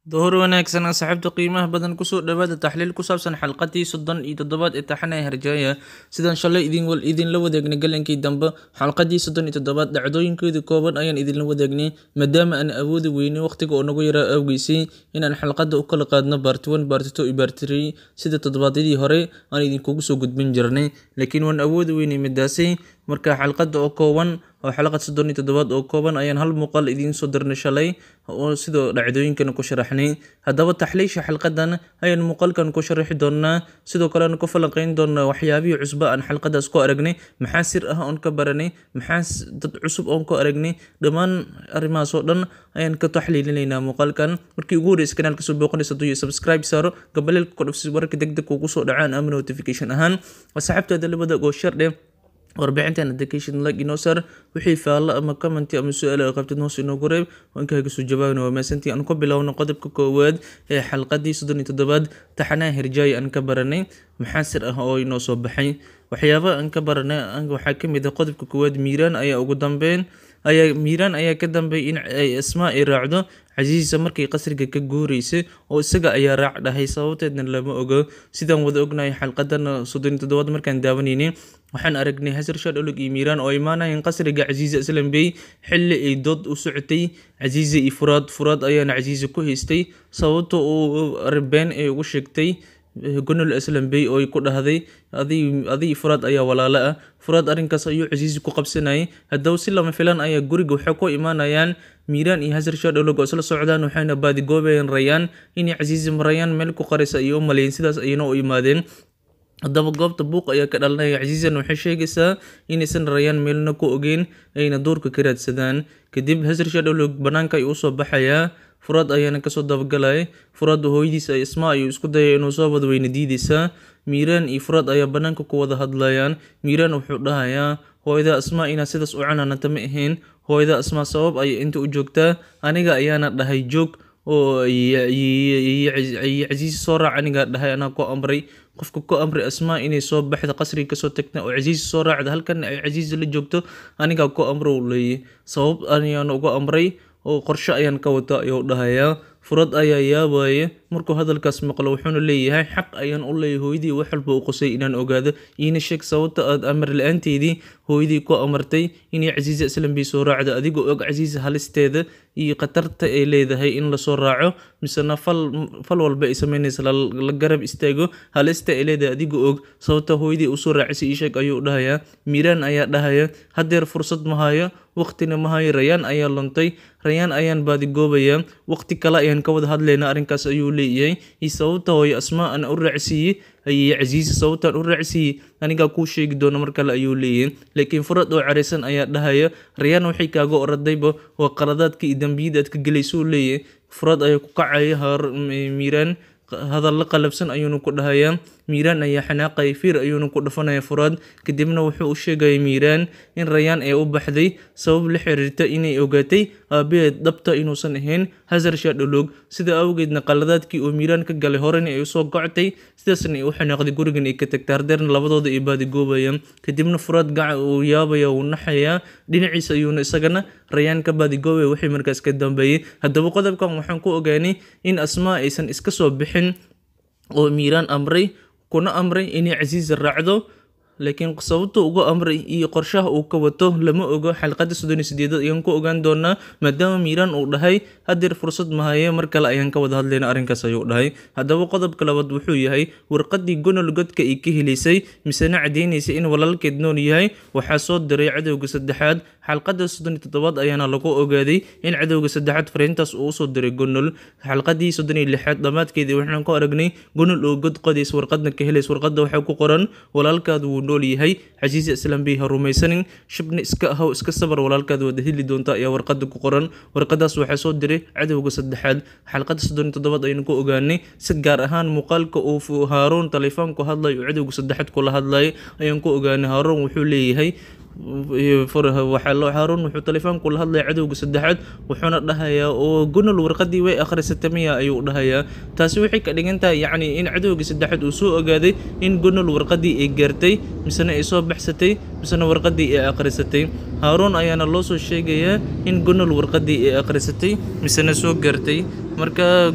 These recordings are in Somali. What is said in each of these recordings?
Door wanaagsan saaxiibta qiimaha badan kusoo dhawaada taxliil ku saabsan xalqadii 37 ee taxanaha Herjaya sidaan shalay idinla wadaagnay galankii dambe xalqadii 37 dhacdooyinkeedii kooban ayaan idinla wadaagnay maadaama aan awoodi weynay waqtiga oo nagu yaraa awgeysay inaan xalqada u kala qaadno part 1 part 2 iyo part 3 sida toddobaadyadii hore aan idinkugu soo gudbin jirnay laakiin waan awoodi weynay midaasay marka xalqada oo kooban oo xalqad 37 oo kooban ayaan hal muuqaal idin soo dirnay shalay oo sidoo dhacdooyinkan ku sharaxnay haddaba taxliisha xalqadan ayaan muuqaalkan ku sharaxi doonaa sidoo kale aan ku falanqeyn doonaa waxyaabihii cusub aan xalqadaas ku aragnay maxaa sir ah oon ka baranay maxaa dad cusub oon ku aragnay dhammaan arrimahaas oo dhan ayaan ka taxliilinaynaa muuqaalkan markii ugu horreysay kanaalka soo booqanaysa hadduu subscribe saaro gambaleelka ku dhufsi wararka degdeg ugu soo dhacaan ama notification ahaan asxaabtaada la wadaag oo share dheh warbixintan education like inoo sar wixii faalla ama comment ama su'aal ay qabtid hoos inoogu reeb waan kaga soo jawaabno waa maasantii aan ku bilowno qodobka koowaad ee xalqadii 37 taxanaha Herjaya aan ka baranay maxaa sir ah oo inoo soo baxay waxyaabaha aan ka baranay waxaa ka mid ah qodobka koowaad miiraan ayaa ka dambeeyay in ay asmaa ay raacdo casiisa markay qasriga ka guureysay oo isaga ayaa raac dhahay sababteedna lama ogo sidaan wada ognahay xalqadan 37 markaan daawanaynay waxaan aragnay Hasir Shah Dhulug iyo Miiraan oo imaanayeen qasriga Casiisa Islam Bey xilli ay dood u socotay Casiisa iyo Furaad ayaana Casiisa ku haystay sababtoo uu arbeen ay ugu sheegtay gonol Islam Bey oo ay ku dhahday adii Furaad ayaa walaalo ah Furaad arrinkaas ayuu Casiisa ku qabsanayay haddaba si lama filan ayaa guriga waxay ku imaanayaan Miiraan iyo Hasir Shah Dhulug oo isla socdaan waxayna baadigoobayeen Rayaan inay Casiisa marayaan meel ku qarisa iyo maleyn sidaas ayna u imaadeen haddaba goobta buuq ayaa ka dhalanaya Casiisan waxay sheegaysaa inaysan Rayaan meelna ku ogeyn ayna duurka ka raadsadaan kadib Hasir Shah Dhulug banaanka ayuu usoo baxayaa Furaad ayaana kasoo dabagalay Furaad hooyadiis ay Asmaa ayuu isku dayay inuu soo wada weyna diidaysaa Miiraan iyo Furaad ayaa banaanka ku wada hadlayaan Miiraan wuxuu dhahayaa hooyada Asmaa inaa sidaas u canaanata ma ahayn hooyada Asmaa sabab ay inta u joogtaa aniga ayaana dhahay joog oo Casiisa soo raac aniga dhahay anaa ku amray qofka ku amray Asmaa inay soo baxdo qasriga kasoo tagna oo Casiisa soo raacda halkan ay Casiisa la joogto aniga ku amro leeyahay sabab ayaan ugu amray oo qorshe ayaan ka wata ayuu dhahayaa Furaad ayaa yaabaya markuu hadalkaas maqlo wuxuuna leeyahay xaq ayaan u leeyahay hooyadii wax walba u qosay inaan ogaado iina sheeg sababta aad amar la'aanteedii hooyadii ku amartay inay Casiisa Islam Bey soo raacdo adigoo og Casiisa halisteeda iyo khatarta ay leedahay in la soo raaco misna fal walba ay sameynaysa la garab istaago halista ay leedahay adigoo og sababta hooyadii u soo raacisay ii sheeg ayuu dhahayaa Miiraan ayaa dhahaya hadeer fursad ma hayo waqtina ma hayo Rayaan ayaa luntay Rayaan ayaan baadigoobayaa waqti kale ayaan ka wada hadlaynaa arrinkaas ayuu leeyahay iyo sababta hooyo Asmaa aan u raacsiiyay ayay Casiisa sababtaan u raacsiiyay aniga ku sheegi doono mar kale ayuu leeyahay laakiin Furaad oo careysan ayaa dhahaya Rayaan waxay kaaga oradayba waa qaladaadka iyo dambiyada aad ka galayso leeyahay Furaad ayaa ku kacaya Miiraan hadal la qalabsan ayuuna ku dhahayaa Miiraan ayaa xanaaqay fiir ayuuna ku dhafanaya Furaad kadibna wuxuu u sheegay Miiraan in Rayaan ay u baxday sabab la xiriirta inay ogaatay aabaheed dhabta inuusan ahayn Hasir Shah Dhulug sida awgeedna qaladaadkii uu Miiraan ka galay horena ay soo goctay sidaasna ay u xanaaqday gurigan ay ka tagtay ardeerna labadooda ay baadigoobayaan kadibna Furaad gacan uu yaabaya uu naxayaa dhinaciisa ayuuna isagana Rayaan ka baadigoobay wixii markaas ka dambeeyay haddaba qodobkan waxaan ku ogaanay in Asmaa aysan iska soo bixin oo Miiraan amray kuna amray inay Casiisa raacdo laakiin sababta ugu amray iyo qorshaha uu ka wato lama ogo xalqada 38 ayaan ku ogaan doonaa maadaama Miiraan uu dhahay hadeer fursad ma hayo mar kale ayaan ka wada hadlaynaa arrinkaas ayuu dhahay haddaba qodobka labaad wuxuu yahay warqadii gonol godka ay ka helaysay misana cadeynaysa in walaalkeed nool yahay waxaa soo diray cadowga saddexaad xalqada 37 ayaana lagu ogaaday in cadowga saddexaad fariintaas uu soo diray gonol xalqadii 36 dhamaadkeedii waxaan ku aragnay gonol oo god qodays warqadna ka helays warqada waxaa ku qoran walaalkaadu nool yahay Casiisa Islam Bey ha rumaysanin shibna iska ahaw iska sabar walaalkaad wada heli doonta ayaa warqada ku qoran warqadaas waxaa soo diray cadowga saddexaad xalqada 37 ayaan ku ogaanay si gaar ahaan muuqaalka uu Haaruun telefoonku hadlay oo cadowga saddexaad kula hadlay ayaan ku ogaanay Haaruun wuxuu leeyahay waxaa loo Haaruun wuxuu telefoon kula hadlay cadowga saddexaad wuxuuna dhahayaa oo gunol warqadii way akhrisatay miya ayuu dhahayaa taasi waxay ka dhigan tahay yacni in cadowga saddexaad uu soo ogaaday in gunol warqadii ay gaartay misena ay soo baxsatay misena warqadii ay akhrisatay Haaruun ayaana loo soo sheegayaa in gunol warqadii ay akhrisatay misena soo gaartay marka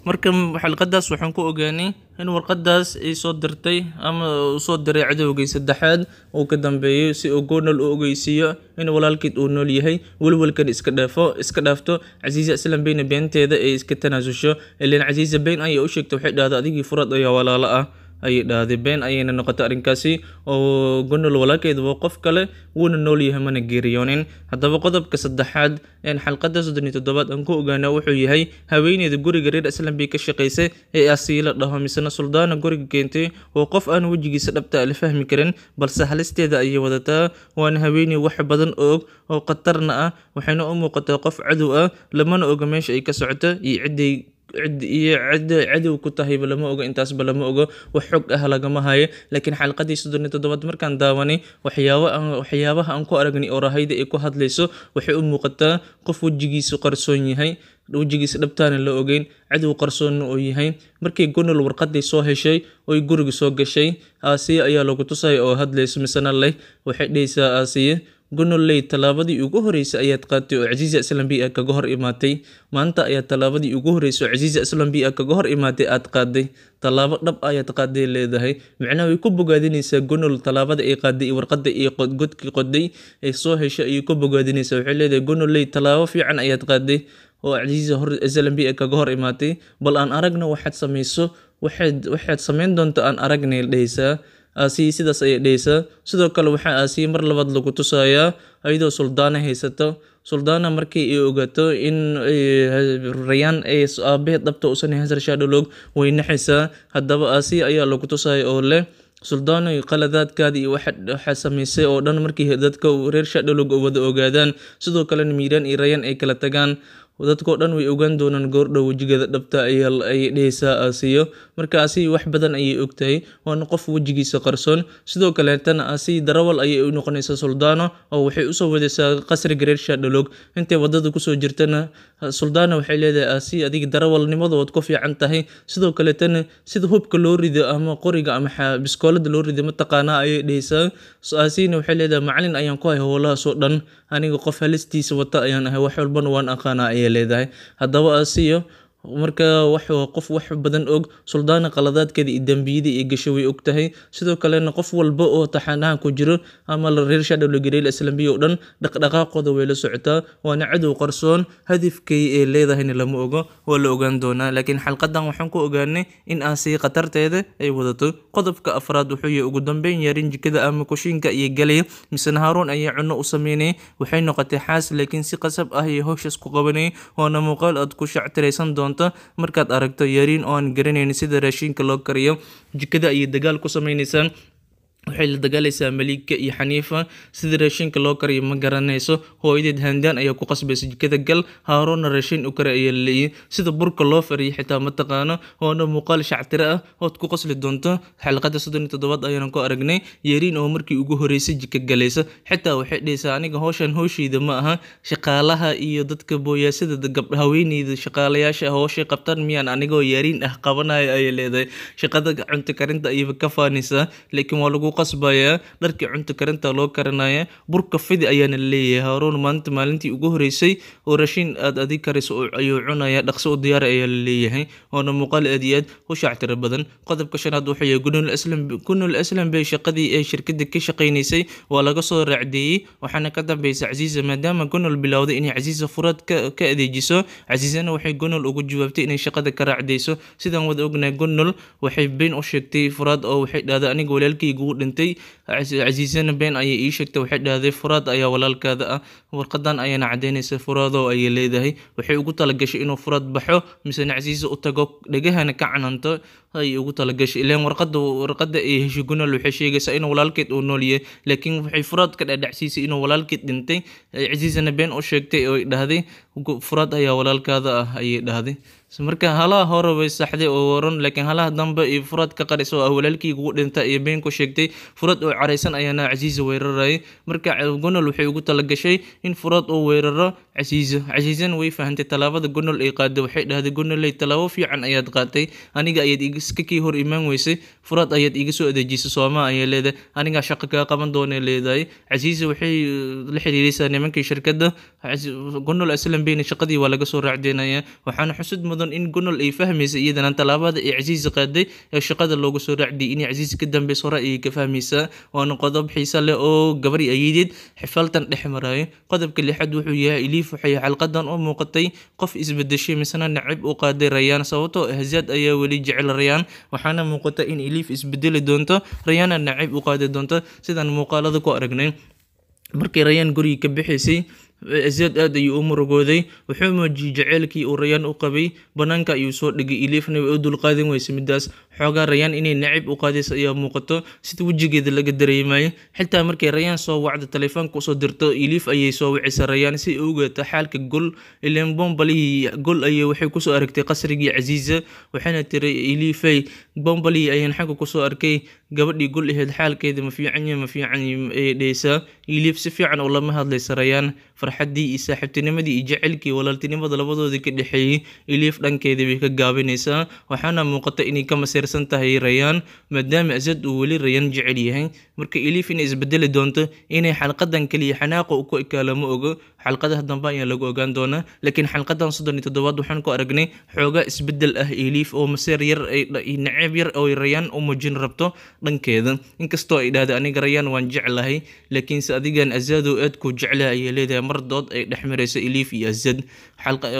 xalqadaas waxaan ku ogaanay in warqadaas ay soo dirtay ama uu soo diray cadowgii saddexaad uu ka dambeeyay si uu gunol u ogeysiiyo in walaalkeed uu nool yahay walwalkan iska dhaafto Casiisa Islaan Been beenteeda ay iska tanaasusho ilaan Casiisa Been ayay u sheegtay waxay dhahday adigii furad ayaa walaalo ah ayay dhahday been ayayna noqotay arrinkaasi oo gunol walaalkeed waa qof kale wuuna nool yahay mana geeriyoonin haddaba qodobka saddexaad een xalqada 37 aan ku ogaana wuxuu yahay haweeneyda guriga reer Islaan Been ka shaqeysay ee Asiila dhaho misna Suldaana guriga keentay oo qof aan wajigiisa dhabta la fahmi karin balse halisteeda ay wadataa waan haweeney wax badan oo qatarna ah waxayna u muuqataa qof cadow ah lamana oga meesha ay ka socoto iyo cadow ku tahay lama oga intaasba lama oga wax xog ah lagama hayo laakiin xalqadii 37 markaan daawanay waxyaabaha aan ku aragnay oo rahayda ay ku hadlayso waxay u muuqataa qof wajigiisa qarsoon yahay wajigiisa dhabtaana la ogeyn cadow qarsoon oo yahay markii gunol warqadii soo heshay oo guriga soo gashay Aasiya ayaa lagu tusay oo hadlayso misana leh waxay dhaysaa Aasiya gunoley talaabadii ugu horeysay ayaad qaatay oo Casiisa Islaan Been kaga hor imaatay maanta ayaa talaabadii ugu horeysay oo Casiisa Islaan Been kaga hor imaatay aad qaaday talaabo dhab ayaad qaaday leedahay macnaheedu way ku bogaadinaysaa gunol talaabada ay qaaday warqada ay godkii qoday ay soo heshay ay ku bogaadinaysaa waxay leedahay gunoley talaabo fiican ayaad qaaday oo Casiisa Islaan Been kaga hor imaatay bal aan aragno waxaad samayso waxaad sameyn doonto aan aragnay dhaysaa Aasiya sidaas ay dhaysaa sidoo kale waxa Aasiya mar labaad lagu tusayaa ayadoo Suldaana haysato Suldaana markii ay ogaato in Rayaan ay aabaheed dhabta u sanay Hasar Shaadolog way naxaysaa haddaba Aasiya ayaa lagu tusayaa oo leh Suldaana qaladaadkaadii waxa sameysay oo dhan markii dadka reer Shaadolog wada ogaadaan sidoo kale Miiraan iyo Rayaan ay kala tagaan dadkoo dhan way ogaan doonaan goordhow wajigeeda dhabta ay dhaysaa Aasiya marka Aasiya wax badan ayay ogtahay waana qof wajigiisa qarsoon sidoo kale tan Aasiya darawal ayay u noqonaysaa Suldaana oo waxay u soo wadaysaa qasriga reer Shaadolog intay wadada ku soo jirtana Suldaana waxay leedahay Aasiya adiga darawalnimada waad ku fiican tahay sidoo kale tan sida hubka loo rido ama qoriga ama biskoolada loo rido ma taqaana ayay dhaysaa Aasiya waxay leedahay macallin ayaan ku hay howlaha soo dhan aniga qof halistiisa wata ayaan ahay wax walbana waan aqaana leedahay haddaba Aasiya marka qof wax badan og Suldaana qaladaadkeeda iyo dambiyada ay gashay way ogtahay sidoo kale qof walba oo taxanaha ku jiro ama reer Shaadolog reer Islaan Been oo dhan dhaqdhaqaaqooda way la socotaa waana cadow qarsoon hadafkay ay leedahayna lama oga waa la ogaan doonaa laakiin xalqadan waxaan ku ogaanay in Aasiya qatarteeda ay wadato qodobka afraad wuxuu yahay ugu dambeyn yarin jikada ama kushiinka iyo galay misna Haaruun ayaa cunno u sameynay waxay noqotay xaas laakiin si qasab ah iyo hawshaas ku qabanay waana muuqaal aad ku shactiraysan doonto markaad aragto yariin oo aan garanayn sida raashinka loo kariyo jikada ay dagaal ku sameynaysan waxay la dagaalaysaa Malika iyo Xaniifa sida raashinka loo kariyo ma garanayso hooyadeed Handaan ayaa ku qasbaysa jikada gal Haaruun raashin u kariyo leeyahay sida burka loo fariyo xitaa ma taqaano oo muuqaal shactira ah oo ku qosli doonto xalqada 37 ayaan ku aragnay yariin oo markii ugu horeysay jika galaysa xitaa waxay dhaysaa aniga hawshiida ma aha shaqaalaha iyo dadka booyaasada haweeneyda shaqaalayaasha hawshay qabtaan miyaan anigoo yariin ah qabanayo ay leedahay shaqada cunto karinta ay ka faanaysaa laakiin waa lagu qasbaya dharkii cunto karinta loo karinaya burka fidi ayaana leeyahay Haaruun maalintii ugu horeysay oo raashin aad adig kariso ayuu cunaya dhaqso u diyaar ayaa leeyahay oo muuqaal aad iyo aad u shactir badan qodobka shanaad wuxuu yahay gunol Islaan Been shaqadii ay shirkadda ka shaqeynaysay waa laga soo raacdeeyay waxaana ka dambeysay Casiisa maadaama gunol bilowday inay Casiisa furad ka adeejiso Casiisana waxay gunol ugu jawaabtay inay shaqada ka raacdeyso sidaan wada ognahay gunol waxay been u sheegtay furad oo waxay dhahday aniga walaalkaygu dhintay Casiisana been ayay ii sheegtay waxay dhahday furaad ayaa walaalkaada ah warqadan ayaana cadeynaysa furaado ay leedahay waxay ugu talagashay inuu furaad baxo mise Casiisa u tago dhagahana ka cananto ay ugu talagashay ileen warqada ay heshay gunol waxay sheegaysaa inuu walaalkeed uu nool yahay laakiin waxay furaad ka dhacsiisay inuu walaalkeed dhintay Casiisana been u sheegtay oo dhahday furaad ayaa walaalkaada ah ay dhahday marka halaha hore way saxday oo waran, laakiin halaha dambe iyo Furaad ka qariso oo walaalkii ugu dhintay iyo been ku sheegtay. Furaad oo careysan ayaana Casiisa weeraray. Marka Gunal waxay ugu talagashay in Furaad uu weeraro Casiisa. Casiisana way fahantay talaabada Gunal ay qaaday. Waxay dhahday Gunal talaabo fiican ayaad qaatay, aniga ayaad iska kii hor imaan weysay, Furaad ayaad iga soo adeejisay Soomaa ayay leedahay, aniga shaqo ka qaban doonay leedahay. Casiisa waxay la xiriiraysaa nimankii shirkadda. Gunal aslan been shaqadii waa laga soo raacdeynaya. Waxaana xusud mudan in Gunal ay fahmaysa iyadana talaabada ay Casiisa qaaday ee shaqada loogu soo raacday in Casiisa ka dambeys hore ay ka fahmaysaa. Waana qodob xiiso leh oo gabadhi ayeedid xifaltan dhex maray. Qodobka lixaad wuxuu yahay Elif waxay xalqadan u muuqatay qof isbedeshay misna nacib u qaaday Rayaan, sababtoo ah Zaad ayaa weli jecel Rayaan. Waxaana muuqata in Elif isbedeli doonto, Rayaana nacib u qaadi doonto sidaan muuqaalada ku aragnay. Markii Rayaan guriga ka bixisay, Zaad aad ayuu u murugooday. Wuxuu muujiyay jaceylkii uu Rayaan u qabay, banaanka ayuu soo dhigay. Elifna way u dulqaadan weysay midaas. Xoogaa Rayaan inay nacib u qaadayso ayaa muuqato, sida wejigeeda laga dareemayo. Xitaa markay Rayaan soo wacdo telefoonka usoo dirto, Elif ayay soo wicisa Rayaan si ay u ogaato xaalka Gul. Ileen bombalihii Gul ayay waxay kusoo aragtay qasrigii Casiisa. Waxayna tiri Elifay, bombalihii ayaan xagga kusoo arkay, gabadhii Gul ahayd xaalkeeda ma fiican ayay dhehaysaa. Elif si fiican oo lama hadlaysa Rayaan. Farxaddii iyo saaxiibtinimadii iyo jaceylkii walaaltinimada labadoodii ka dhexeeyay, Elif dhankeeda way ka gaabinaysaa. Waxaana muuqata inay ka masiirsan tahay Rayaan, maadaama Zaad uu weli Rayaan jecel yahay. Marka Elif inay isbedeli doonto, inay xalqadan kaliya xanaaqa ku ekaala ma ogo. Xalqadaha dambe ayaa lagu ogaan doonaa. Laakiin xalqadan 37 waxaan ku aragnay xoogaa isbedel ah Elif oo masiir yar ay nacib yar oo Rayaan u muujin rabto dhankeeda. Inkastoo ay dhahday aniga Rayaan waan jeclahay, laakiinse adigan Zaad oo aad ku jeclahay ayay leedahay. Mar dood ay dhex marayso Elif iyo Zaad.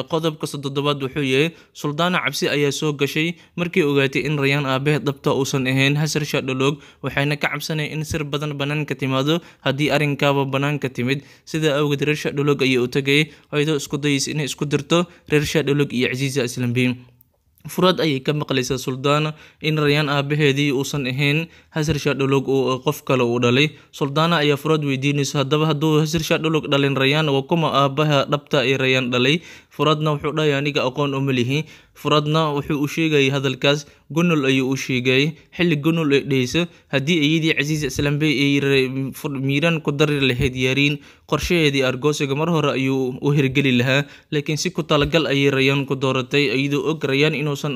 Qodobka 7 wuxuu yahay Suldaana cabsi ayaa soo gashay markii ogaatay in Rayaan aabaheed dhabta uusan ahayn Hasar Shadolog. Waxayna ka cabsanay in sir badan banaanka timaado haddii arrinkaaba banaanka timid. Sida awgeed reer Shadolog ayay u tagay, ayadoo isku dayaysa inay isku dirto reer Shadolog iyo Casiisa Islambiin. Furaad ayay ka maqlaysaa Suldaana in Rayaan aabaheedii uusan ahayn Hasar Shadolog oo qof kale uu dhalay. Suldaana ayaa Furaad weydiinaysa haddaba hadduu Hasar Shadolog dhalin Rayaan waa kuma aabaha dhabta ee Rayaan dhalay. Furaadna wuxuu dhahay aniga aqoon uma lihi. Furaadna wuxuu u sheegay hadalkaas Gunal ayuu u sheegay. Xilli Gunal ay dhehayso haddii ayadii Casiisa Islambiin ay miiraan ku dari lahayd Yaariin, qorshaheedii argoosiga mar hore ayuu u hirgeli lahaa. Laakiin si ku talagal ayay Rayaan ku dooratay, iyadoo og Rayaan inuusan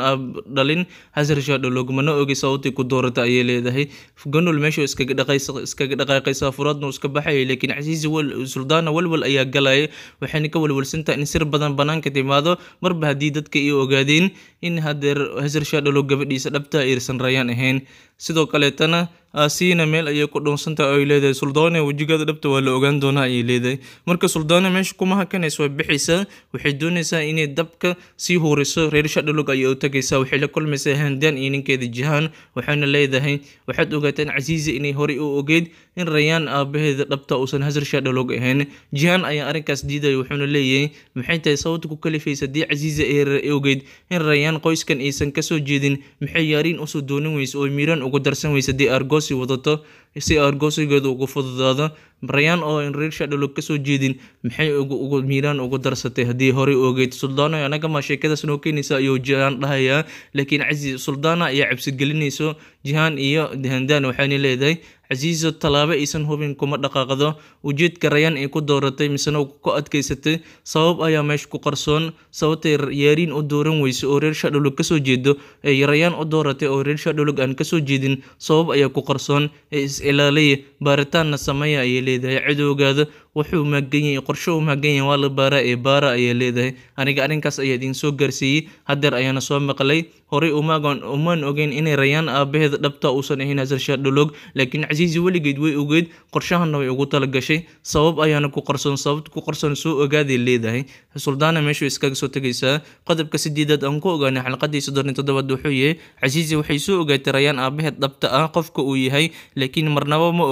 dhalin Hasar Shadolog, mana ogi sababtay ku dooratay ayay leedahay. Gunal meesha iskaga dhaqaaqaysa, Furaadna uu iska baxay. Laakiin Casiisa Suldaana walwal ayaa galaya. Waxayna ka walwalsantahay in sir badan banaanka timaado, marba haddii dadka ay ogaadeen in hadeer Hasar Shadolog gabadhiisa dhabta aysan Rayaan ahayn. Sidoo kaleetana Asiina meel ayay ku dhunsantahay oo ay leedahay Suldaana wajigeeda dhabta waa la ogaan doonaa ayay leedahay. Marka Suldaana meesha kuma hakanayso way bixaysaa. Waxay doonaysaa inay dabka sii huriso. Reer Shadolog ayay u tagaysaa. Waxay la kulmaysaa Handaan iyo ninkeeda Jihaan. Waxayna leedahay waxaad ogaataan Casiisa inay horey u ogeyd in Rayaan aabaheeda dhabta uusan Hasar Shadolog ahayn. Jihaan ayaa arrinkaas diiday. Wuxuuna leeyahay maxay tahay sababta ku kalifaysa haddii Casiisa ay ogeyd in Rayaan qoyskan aysan ka soo jeedin, maxay Yaariin usoo doonin weyso oo miiraan ugu darsan weysa haddii argoosi wadato si argoosigeedu ugu fududaado. Rayaan oo in reer Shadolog ka soo jeedin maxay ugu miiraan ugu darsatay haddii horey ogeyd. Suldaana anaga ma sheekadaas noo keenaysa ayuu Jihaan dhahayaa. Laakiin Suldaana ayaa cabsi gelinayso Jihaan iyo Handaan. Waxayna leedahay Casiisa talaabo aysan hubin kuma dhaqaaqdo. Ujeedka Rayaan ay ku dooratay misna ku adkaysatay sabab ayaa meesha ku qarsoon. Sababtay Yaariin u dooran weyso oo reer Shadolog ka soo jeedo ay Rayaan u dooratay oo reer Shadolog aan ka soo jeedin, sabab ayaa ku qarsoon. Is ilaaliya baaritaanna sameeya ayay leedahay. Cadowgaada wuxuu magan yahay qorshe uu magan yahay waa la baara ee baara ayay leedahay. Aniga arrinkaas ayaa idin soo gaarsiiyey, hadeer ayaana soo maqlay. Horey umaan ogeyn inay Rayaan aabaheeda dhabta uusan ahayn Hasar Shadolog, laakiin Casiisa weligeed way ogeyd, qorshahanna way ugu talagashay. Sabab ayaana ku qarsoon, sababta ku qarsoon soo ogaaday leedahay. Suldaana meesha iskaga soo tagaysaa. Qodobka 8 aan ku ogaanay xalqadii 37 wuxuu yahay Casiisa waxay soo ogaatay Rayaan aabaheed dhabta ah qofka uu yahay, laakiin marnaba ma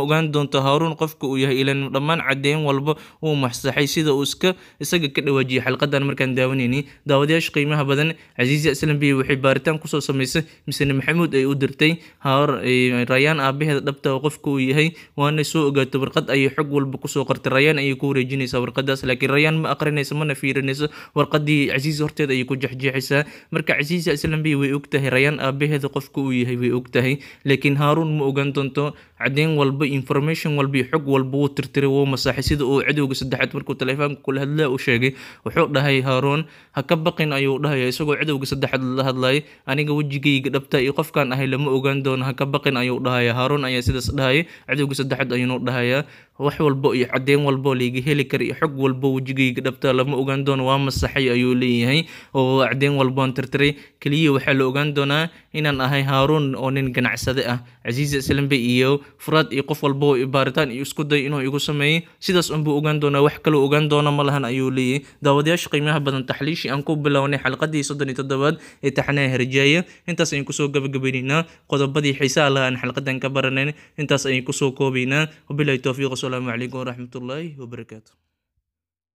ogaan doonto Haaruun qofka uu yahay. Ilaan dhammaan cadeyn walba uu masaxay sida uu isaga ka dhawaajiyay xalqadan markaan daawanayni daawadayaasha qiimaha badan Azizi Aslambi waxay baaritaan kusoo sameysay misna Maxamuud ay u dirtay Rayaan aabaheeda dhabta qofka uu yahay waana soo ogaatay warqad ay xog walba kusoo qortay Rayaan ay ku wareejinaysaa warqadaas laakiin Rayaan ma aqrinayso mana fiirinayso warqadii Azizi horteeda ay ku jaxjeexaysaa marka Azizi Aslambi way ogtahay Rayaan aabaheeda qofka uu yahay way ogtahay laakiin Haarun ma ogaan doonto cadeyn walba information walba xog walba uu tirtiray wuu masaxay sida uu cadowga saddexaad markuu telefoonka kula hadlay u sheegay wuxuu dhahay Haarun ha ka baqin ayuu dhahay isagoo cadowga saddexaad la hadlay aniga wajigayga dhabta iyo qofkan ahay lama ogaan doono ha ka baqin ayuu dhahay Haarun ayaa sidaas dhahay cadowga saddexaad ayuu dhahayaa wax walba iyo cadeyn walba liiga heli kar iyo xog walba wajigayga dhabta lama ogaan doono waa masaxay ayuu leeyahay oo cadeyn walba tirtiray kaliya waxa la ogaan doonaa inaan ahay Haarun oo nin ganacsade ah Azizi Aslambi iyo Furaad iyo qof walba oo baaritaan iyo isku day inuu igu sameeyay sidaas buu ogaan doonaa wax kale ogaan doona ma lahan ayuu leeyahay daawadayaasha qiimaha badan taxliishi aan ku bilownay xalqadii 37 ee taxanaha Herjaya intaas ayaan kusoo gabagabeynaa qodobadii xiisaha leh aan xalqadan ka baranay intaas ayaan kusoo koobaynaa wabillahi tawfiiq assalamu alaykum wa rahmatullahi wa barakatuh